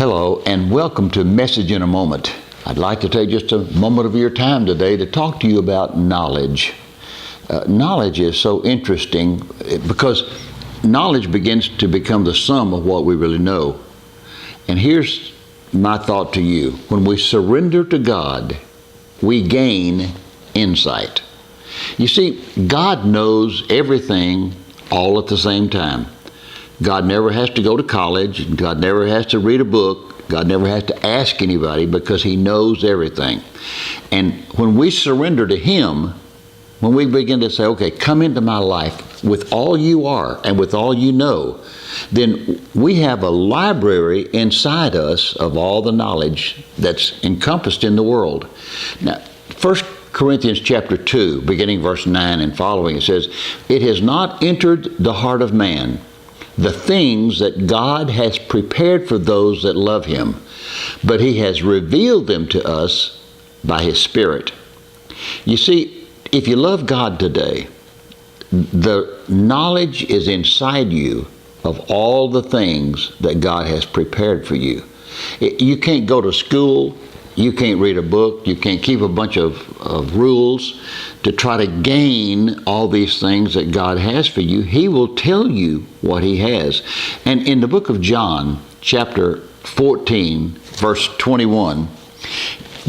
Hello and welcome to Message in a Moment. I'd like to take just a moment of your time today to talk to you about knowledge. Knowledge is so interesting because knowledge begins to become the sum of what we really know. And here's my thought to you. When we surrender to God, we gain insight. You see, God knows everything all at the same time. God never has to go to college. God never has to read a book. God never has to ask anybody because He knows everything. And when we surrender to Him, when we begin to say, okay, come into my life with all you are and with all you know, then we have a library inside us of all the knowledge that's encompassed in the world. Now, 1 Corinthians chapter 2, beginning verse 9 and following, it says, "It has not entered the heart of man the things that God has prepared for those that love Him, but He has revealed them to us by His Spirit." You see, if you love God today, the knowledge is inside you of all the things that God has prepared for you. You can't go to school, you can't read a book, you can't keep a bunch of rules to try to gain all these things that God has for you. He will tell you what He has. And in the book of John, chapter 14, verse 21,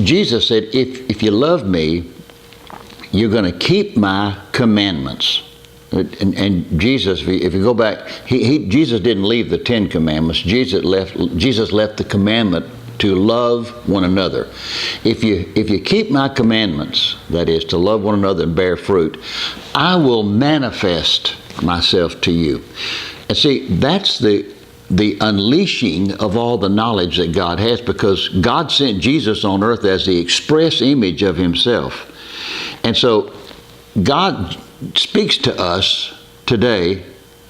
Jesus said, if you love me, you're going to keep my commandments. And Jesus, if you go back, Jesus didn't leave the 10 Commandments. Jesus left the commandment to love one another. If you keep my commandments, that is, to love one another and bear fruit, I will manifest myself to you. And see, that's the unleashing of all the knowledge that God has, because God sent Jesus on earth as the express image of Himself. And so God speaks to us today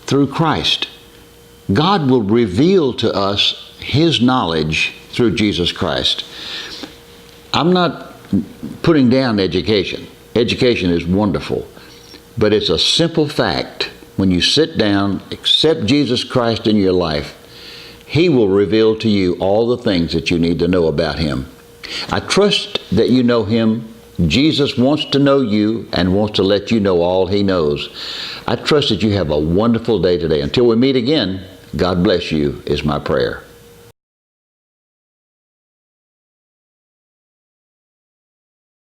through Christ. God will reveal to us His knowledge through Jesus Christ. I'm not putting down education. Education is wonderful, but it's a simple fact. When you sit down, accept Jesus Christ in your life, He will reveal to you all the things that you need to know about Him. I trust that you know Him. Jesus wants to know you and wants to let you know all He knows. I trust that you have a wonderful day today. Until we meet again, God bless you is my prayer.